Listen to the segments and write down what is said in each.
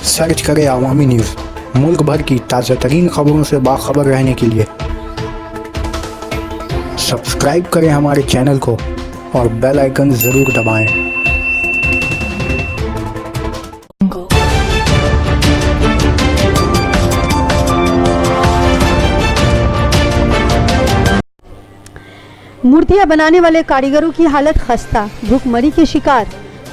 Search करें अवामी news. मुल्क भर की ताज़ा तरीन खबरों से बाखबर रहने के लिए सब्सक्राइब करें हमारे चैनल को और बेल आइकन ज़रूर दबाएं। मूर्तियां बनाने वाले कारीगरों की हालत खस्ता, भूखमरी के शिकार।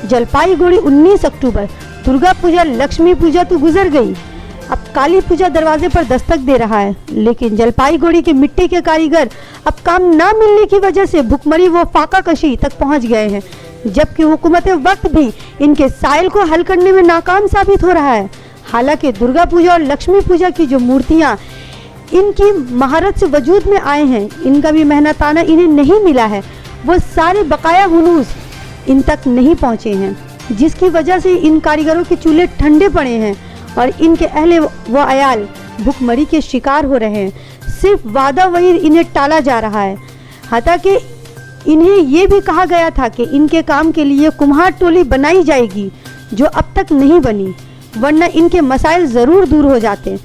जलपाईगुड़ी 19 अक्टूबर। दुर्गा पूजा, लक्ष्मी पूजा तो गुजर गई, अब काली पूजा दरवाजे पर दस्तक दे रहा है। लेकिन जलपाईगुड़ी के मिट्टी के कारीगर अब काम ना मिलने की वजह से भूखमरी व फाका कशी तक पहुंच गए हैं, जबकि हुकूमत वक्त भी इनके साइल को हल करने में नाकाम साबित हो रहा है। हालांकि दुर्गा पूजा और लक्ष्मी पूजा की जो मूर्तियां इनकी महारत से वजूद में आए हैं, इनका भी मेहनताना इन्हें नहीं मिला है, वो सारे बकाया हुनूस इन तक नहीं पहुंचे हैं, जिसकी वजह से इन कारीगरों के चूल्हे ठंडे पड़े हैं और इनके अहले व अयाल भूखमरी के शिकार हो रहे हैं। सिर्फ वादा वही इन्हें टाला जा रहा है। हालांकि इन्हें ये भी कहा गया था कि इनके काम के लिए कुम्हार टोली बनाई जाएगी, जो अब तक नहीं बनी, वरना इनके मसाइल ज़रूर दूर हो जाते।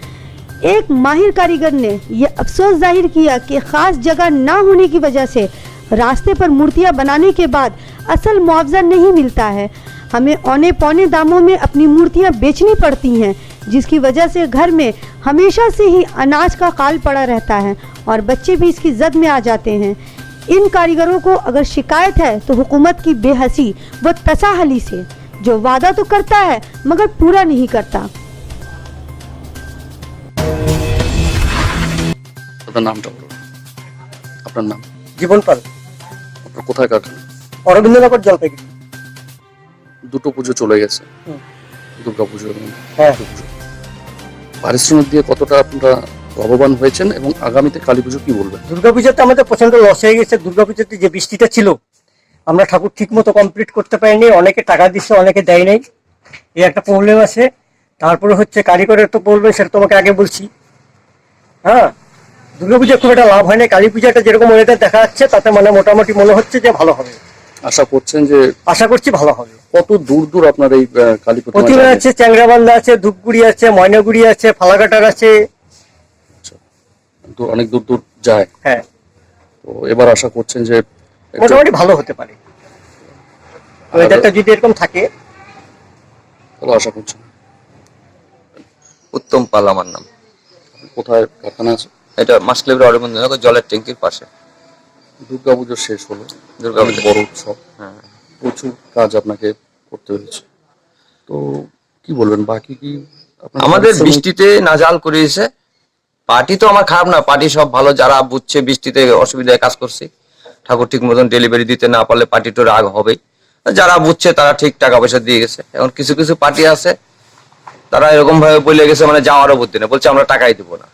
एक माहिर कारीगर ने यह अफसोस जाहिर किया कि ख़ास जगह ना होने की वजह से रास्ते पर मूर्तियां बनाने के बाद असल मुआवजा नहीं मिलता है। हमें औने पौने दामों में अपनी मूर्तियां बेचनी पड़ती हैं, जिसकी वजह से घर में हमेशा से ही अनाज का काल पड़ा रहता है और बच्चे भी इसकी जद में आ जाते हैं। इन कारीगरों को अगर शिकायत है तो हुकूमत की बेहसी व तसाहली से, जो वादा तो करता है मगर पूरा नहीं करता। নামটা বলুন। আপনার নাম? জীবন পাল, আপনার কোথায় কারখানা? অরবিন্দনগর, জলপাইগুড়ি। দুটো পুজো চলে গেছে, দুর্গা পুজো এবং হ্যাঁ, কালী পুজো। পারিশ্রমিক দিয়ে কতটা আপনারা লাভবান হয়েছেন এবং আগামীতে কালী পুজো কি বলবেন? দুর্গাপূজাতে আমাদের প্রচন্ড লস হয়ে গেছে। দুর্গাপূজাতে যে বৃষ্টিটা ছিল, আমরা ঠাকুর ঠিক মতো কমপ্লিট করতে পারিনি। অনেকে টাকা দিচ্ছে, অনেকে দেয় নাই, এই একটা প্রবলেম আছে। তারপরে হচ্ছে কারিগরের তো প্রবলেম, সেটা তোমাকে আগে বলছি। হ্যাঁ, দুর্গাপূজা খুব একটা লাভ হয় না। কালী পূজাটা যেরকম ওয়েদার দেখা যাচ্ছে, তাতে মানে মোটামুটি মনে হচ্ছে যে ভালো হবে। আশা করছেন যে? আশা করছি ভালো হবে। কত দূর দূর আপনার এই কালী প্রতিমা আছে? চ্যাংরাবান্ধা আছে, ধূপগুড়ি আছে, ময়নাগুড়ি আছে, ফালাকাটার আছে। অনেক দূর দূর যায়। হ্যাঁ, তো এবার আশা করছেন যে মোটামুটি ভালো হতে পারে। ওয়েদারটা যদি এরকম থাকে ভালো আশা করছেন। উত্তম পাল আমার নাম। কোথায় কারখানা আছে? এটা মাসলেবের অরবিন্দনগর জলের ট্যাঙ্কির পাশে। দুর্গা পুজো শেষ হলো, দুর্গাপূজা বড় উৎসব, হ্যাঁ, প্রচুর কাজ আপনাকে করতে হয়েছে, তো কি বলবেন বাকি কি? আমাদের বৃষ্টিতে নাজাল করেছে। পার্টি তো আমার খারাপ না, পার্টি সব ভালো, যারা বুঝছে বৃষ্টিতে অসুবিধায় কাজ করছে, ঠাকুর ঠিক মতন ডেলিভারি দিতে না পারলে পার্টি তো রাগ হবেই। যারা বুঝছে তারা ঠিক টাকা পয়সা দিয়ে গেছে। এখন কিছু কিছু পার্টি আছে, তারা এরকম ভাবে বলে গেছে, মানে যাওয়ারও বুদ্ধি না, বলছে আমরা টাকাই দিব না,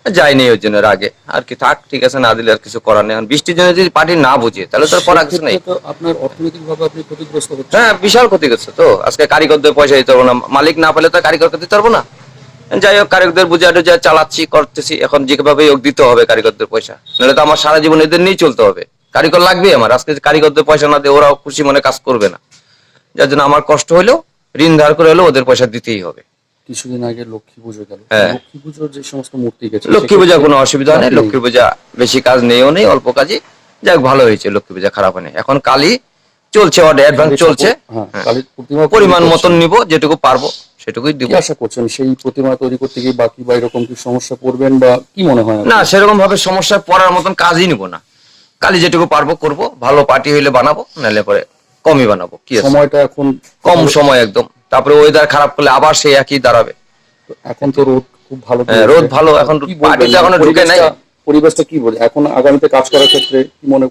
যায়নি ওই জন্য রাগে। আর কি থাক, ঠিক আছে, না দিলে আর কিছু করার নেই। বৃষ্টির জন্য যদি পার্টি না বুঝে তাহলে তো করার কিছু নেই। আপনার অর্থনৈতিক ভাবে আপনি ক্ষতিগ্রস্ত হচ্ছেন। হ্যাঁ, বিশাল ক্ষতিগ্রস্ত। তো আজকে কারিগরদের পয়সা দিতে পারবো না, মালিক না পেলে তো কারিগরকে দিতে পারবো না। যাই হোক, কারিগরদের বুঝে টুঝে চালাচ্ছি, করতেছি। এখন যেভাবে হোক দিতে হবে কারিগরদের পয়সা, নাহলে তো আমার সারা জীবন এদের নিয়েই চলতে হবে। কারিগর লাগবে আমার। আজকে কারিগরদের পয়সা না দিয়ে ওরাও খুশি মনে কাজ করবে না, যার জন্য আমার কষ্ট হলেও ঋণ ধার করে হলেও ওদের পয়সা দিতেই হবে। কিছুদিন আগে লক্ষ্মী পুজো গেল, হ্যাঁ, লক্ষ্মী পুজোর যে সমস্ত মূর্তি গেছে, লক্ষ্মী পূজা কোনো অসুবিধা নেই। লক্ষ্মী পূজা বেশি কাজ নেইও নেই, অল্প কাজই। যাক, ভালো হয়েছে, লক্ষ্মী পূজা খারাপ হয়নি। এখন কালী চলছে, অ্যাডভান্স চলছে। কালীর প্রতিমা পরিমাণ মতন নিব, যেটুকু পারবো সেটুকুই দিব। কি আশা করছেন সেই প্রতিমা তৈরি করতে গিয়ে বাকি বা এরকম কি সমস্যা পড়বেন বা কি মনে হয়? না, সেরকম ভাবে সমস্যায় পড়ার মতন কাজই নিব না। কালী যেটুকু পারবো করব, ভালো পার্টি হইলে বানাবো, নাহলে পরে কমই বানাবো। কি আছে, সময়টা এখন কম সময় একদম। তারপরে ওয়েদার খারাপ করলে আবার সেই একই দাঁড়াবে। এখন তো রোদ খুব ভালো, রোদ ভালো। এখন পার্টিতে এখনো ঢুকে নাই। পরিবেশটা কি বলে এখন আগামীতে কাজ করার ক্ষেত্রে কি মনে?